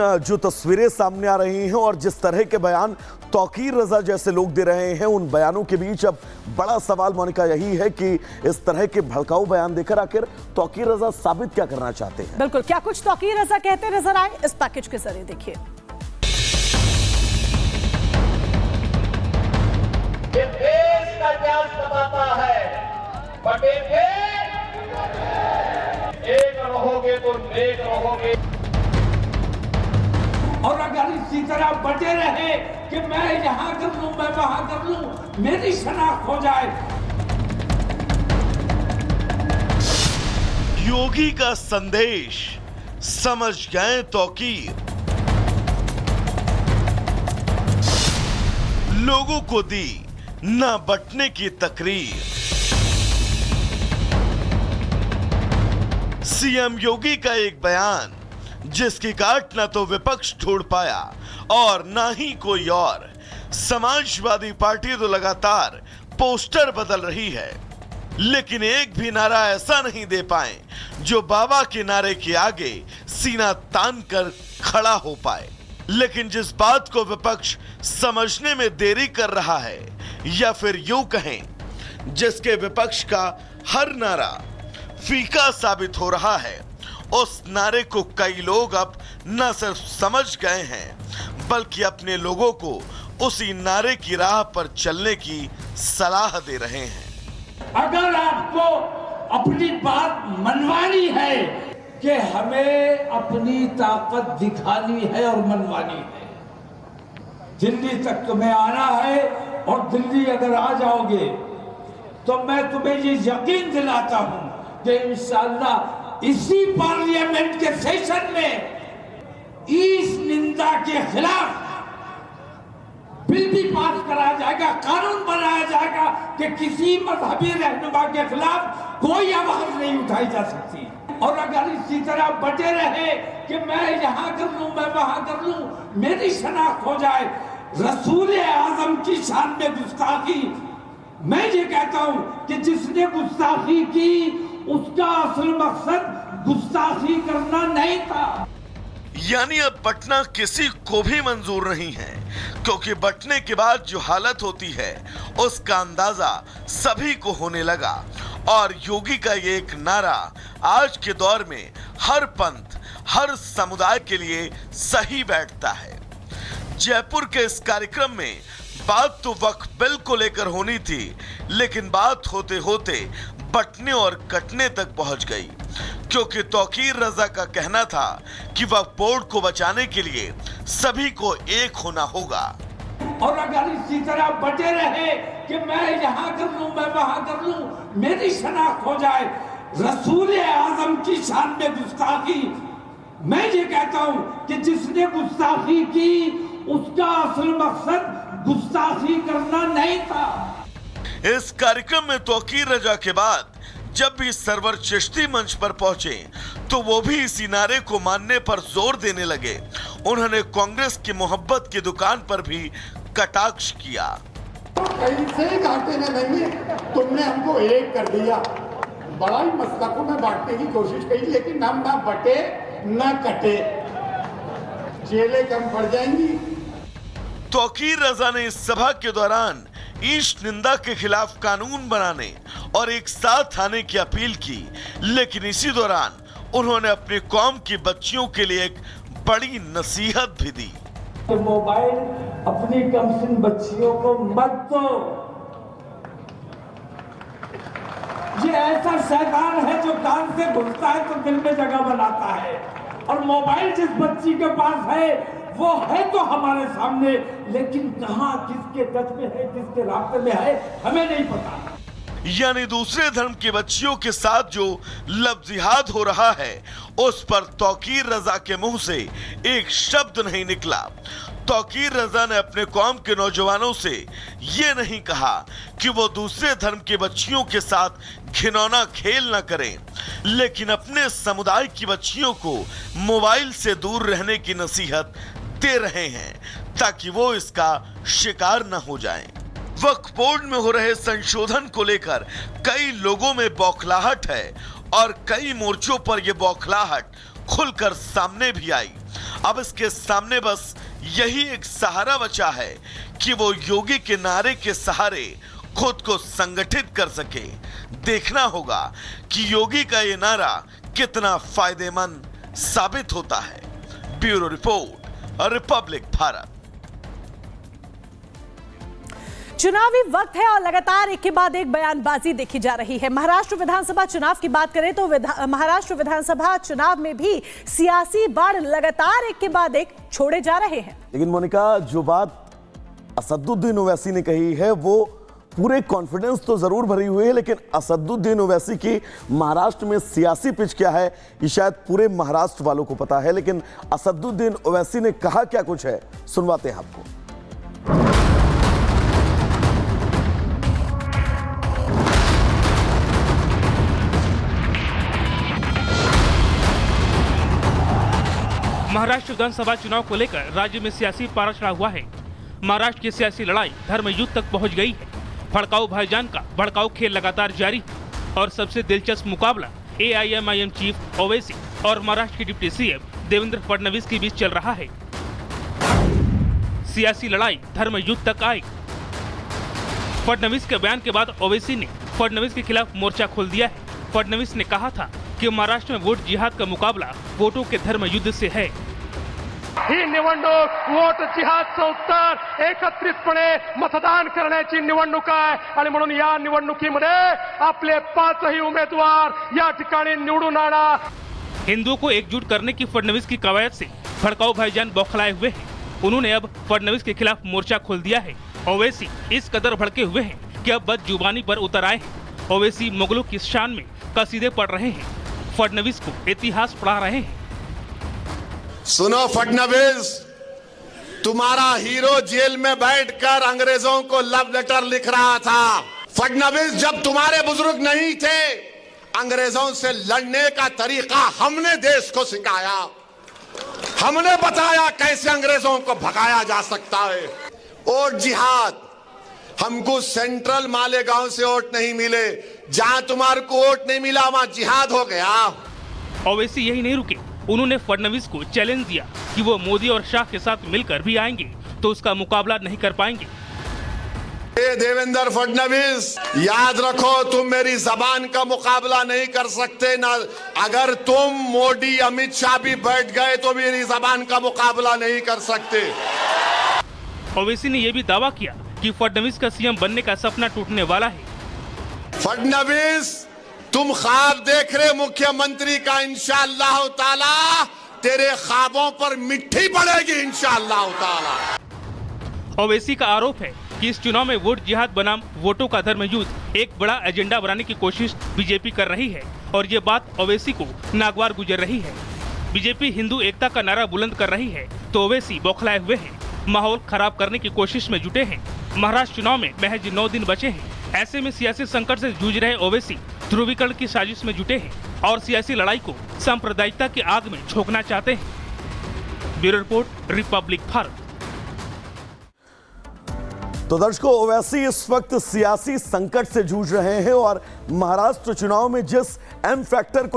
जो तस्वीरें सामने आ रही हैं और जिस तरह के बयान तौकीर रजा जैसे लोग दे रहे हैं, उन बयानों के बीच अब बड़ा सवाल मोनिका यही है कि इस तरह के भड़काऊ बयान देकर आखिर तौकीर रजा साबित क्या करना चाहते हैं। बिल्कुल, क्या कुछ तौकीर रजा कहते नजर आए इस पैकेज के जरिए, देखिए। ये देश का क्या बताता है, बटे थे एक रहोगे तो नेक रहोगे। और अगर इसी तरह बटे रहे कि मैं यहां कर लूं, मैं वहां कर लूं, मेरी शनाख्त हो जाए। योगी का संदेश समझ गए तौकीर, लोगों को दी न बटने की तकरीर। सीएम योगी का एक बयान जिसकी काट न तो विपक्ष ढूंढ पाया और ना ही कोई और। समाजवादी पार्टी तो लगातार पोस्टर बदल रही है, लेकिन एक भी नारा ऐसा नहीं दे पाए जो बाबा के नारे के आगे सीना तान कर खड़ा हो पाए। लेकिन जिस बात को विपक्ष समझने में देरी कर रहा है, या फिर यूं कहें जिसके विपक्ष का हर नारा फीका साबित हो रहा है, उस नारे को कई लोग अब न सिर्फ समझ गए हैं बल्कि अपने लोगों को उसी नारे की राह पर चलने की सलाह दे रहे हैं। अगर आपको अपनी बात मनवानी है कि हमें अपनी ताकत दिखानी है और मनवानी है, दिल्ली तक तुम्हें आना है और दिल्ली अगर आ जाओगे तो मैं तुम्हें ये यकीन दिलाता हूं कि इंशाअल्लाह इसी पार्लियामेंट के सेशन में इस निंदा के खिलाफ बिल भी पास कराया जाएगा, कानून बनाया जाएगा कि किसी मजहबी रहनुमा के खिलाफ कोई आवाज नहीं उठाई जा सकती। और अगर इसी तरह बटे रहे कि मैं यहां कर लूं, मैं वहां कर लूं, मेरी शनाख्त हो जाए, रसूल आजम की शान में गुस्ताखी। मैं ये कहता हूं कि जिसने गुस्ताखी की उसका असल मकसद गुस्ताखी करना नहीं था। यानी अब बटना किसी को भी मंजूर नहीं है, क्योंकि बटने के बाद जो हालत होती है उसका अंदाजा सभी को होने लगा। और योगी का ये एक नारा आज के दौर में हर पंथ, हर समुदाय के लिए सही बैठता है। जयपुर के इस कार्यक्रम में बात तो वक्फ बिल को लेकर होनी थी, लेकिन बात होते होते बटने और कटने तक पहुंच गई, क्योंकि तौकीर रजा का कहना था कि वक्फ बोर्ड को बचाने के लिए सभी को एक होना होगा। और अगर इसी तरह बटे रहे कि मैं यहां कर लूं, मैं वहां कर लूं, मेरी शनाख्त हो जाए, रसूल आजम की शान में गुस्ताखी। मैं ये कहता हूं कि जिसने गुस्ताखी की उसका असल मकसद गुस्ताखी करना नहीं था। इस कार्यक्रम में तौकीर रजा के बाद जब भी सरवर चिश्ती मंच पर पहुंचे तो वो भी इसी नारे को मानने पर जोर देने लगे। उन्होंने कांग्रेस की मोहब्बत की दुकान पर भी कटाक्ष किया। कैसे घाटे ने नहीं, तुमने हमको एक कर दिया, बड़ा ही मसलकों में बांटने की कोशिश की, लेकिन हम ना बटे ना कटे, जेलें कम पड़ जाएंगी। तौकीर रजा ने इस सभा के दौरान ईश निंदा के खिलाफ कानून बनाने और एक साथ आने की अपील की, लेकिन इसी दौरान उन्होंने अपनी कौम की बच्चियों के लिए एक बड़ी नसीहत भी दी। तो मोबाइल अपनी कमसिन बच्चियों को मत दो, ये ऐसा शैतान है जो कान से घुसता है तो दिल में जगह बनाता है। और मोबाइल जिस बच्ची के पास है वो है तो हमारे सामने, लेकिन कहां किसके टच में है, किसके रास्ते में है, हमें नहीं पता। यानी दूसरे धर्म की बच्चियों के साथ जो लफ्जिहाद हो रहा है उस पर तौकीर रजा के मुंह से एक शब्द नहीं निकला। तौकीर रजा ने अपने कौम के नौजवानों से ये नहीं कहा कि वो दूसरे धर्म की बच्चियों के साथ घिनौना खेल न करें, लेकिन अपने समुदाय की बच्चियों को मोबाइल से दूर रहने की नसीहत दे रहे हैं ताकि वो इसका शिकार न हो जाएं। वक्फ बोर्ड में हो रहे संशोधन को लेकर कई लोगों में बौखलाहट है और कई मोर्चों पर यह बौखलाहट खुलकर सामने भी आई। अब इसके सामने बस यही एक सहारा बचा है कि वो योगी के नारे के सहारे खुद को संगठित कर सके। देखना होगा कि योगी का ये नारा कितना फायदेमंद साबित होता है। Bureau report, Republic Bharat. चुनावी वक्त है और लगातार एक के बाद एक बयानबाजी देखी जा रही है। महाराष्ट्र विधानसभा चुनाव की बात करें तो महाराष्ट्र विधानसभा चुनाव में भी सियासी बाढ़ लगातार एक के बाद एक छोड़े जा रहे हैं। लेकिन मोनिका, जो बात असदुद्दीन ओवैसी ने कही है वो पूरे कॉन्फिडेंस तो जरूर भरी हुई है, लेकिन असदुद्दीन ओवैसी की महाराष्ट्र में सियासी पिच क्या है ये शायद पूरे महाराष्ट्र वालों को पता है। लेकिन असदुद्दीन ओवैसी ने कहा क्या कुछ है, सुनवाते हैं आपको। महाराष्ट्र विधानसभा चुनाव को लेकर राज्य में सियासी पारा चढ़ा हुआ है। महाराष्ट्र की सियासी लड़ाई धर्म युद्ध तक पहुंच गई है। भड़काऊ भाईजान का भड़काऊ खेल लगातार जारी है और सबसे दिलचस्प मुकाबला AIMIM चीफ ओवैसी और महाराष्ट्र के डिप्टी सीएम देवेंद्र फडणवीस के बीच चल रहा है। सियासी लड़ाई धर्म युद्ध तक आई। फडणवीस के बयान के बाद ओवैसी ने फडणवीस के खिलाफ मोर्चा खोल दिया है। फडणवीस ने कहा था कि महाराष्ट्र में वोट जिहाद का मुकाबला वोटों के धर्म युद्ध से है। ही निवडणूक वोट जिहादचं उत्तर एकत्रितपणे मतदान करण्याची निवडणूक आहे आणि म्हणून या निवडणुकीमध्ये आपले पाचही उमेदवार या ठिकाणी निवडून आणा। हिंदुओं को एकजुट करने की फडणवीस की कवायद से भड़काऊ भाईजान बौखलाए हुए हैं। उन्होंने अब फडणवीस के खिलाफ मोर्चा खोल दिया है। ओवैसी इस कदर भड़के हुए हैं कि अब बदजुबानी पर उतर आए हैं। ओवैसी मुगलों की शान में कसीदे पढ़ रहे हैं, फडणवीस को इतिहास पढ़ा रहे हैं। सुनो फडणवीस, तुम्हारा हीरो जेल में बैठकर अंग्रेजों को लव लेटर लिख रहा था। फडणवीस, जब तुम्हारे बुजुर्ग नहीं थे, अंग्रेजों से लड़ने का तरीका हमने देश को सिखाया। हमने बताया कैसे अंग्रेजों को भगाया जा सकता है। और जिहाद, हमको सेंट्रल मालेगांव से वोट नहीं मिले, जहां तुम्हारे को वोट नहीं मिला वहां जिहाद हो गया। ओवैसी यही नहीं रुके, उन्होंने फडणवीस को चैलेंज दिया कि वो मोदी और शाह के साथ मिलकर भी आएंगे तो उसका मुकाबला नहीं कर पाएंगे। देवेंद्र फडणवीस, याद रखो, तुम मेरी जबान का मुकाबला नहीं कर सकते ना। अगर तुम मोदी अमित शाह भी बैठ गए तो मेरी जबान का मुकाबला नहीं कर सकते। ओवैसी ने यह भी दावा किया कि फडणवीस का सीएम बनने का सपना टूटने वाला है। फडणवीस, तुम ख्वाब देख रहे मुख्यमंत्री का, इंशाअल्लाह ताला तेरे ख्वाबों पर मिट्टी पड़ेगी इंशाअल्लाह ताला। ओवैसी का आरोप है कि इस चुनाव में वोट जिहाद बनाम वोटों का धर्म युद्ध एक बड़ा एजेंडा बनाने की कोशिश बीजेपी कर रही है और ये बात ओवैसी को नागवार गुजर रही है। बीजेपी हिंदू एकता का नारा बुलंद कर रही है तो ओवैसी बौखलाए हुए हैं, माहौल खराब करने की कोशिश में जुटे हैं। महाराष्ट्र चुनाव में महज 9 दिन बचे हैं। ऐसे में सियासी संकट से जूझ रहे ओवैसी ध्रुवीकरण की साजिश में जुटे हैं और सियासी लड़ाई को सांप्रदायिकता की आग में झोंकना चाहते हैं। Bureau report, Republic Bharat. तो दर्शकों, ओवैसी इस वक्त सियासी संकट से जूझ रहे हैं और महाराष्ट्र चुनाव में जिस एम फैक्टर को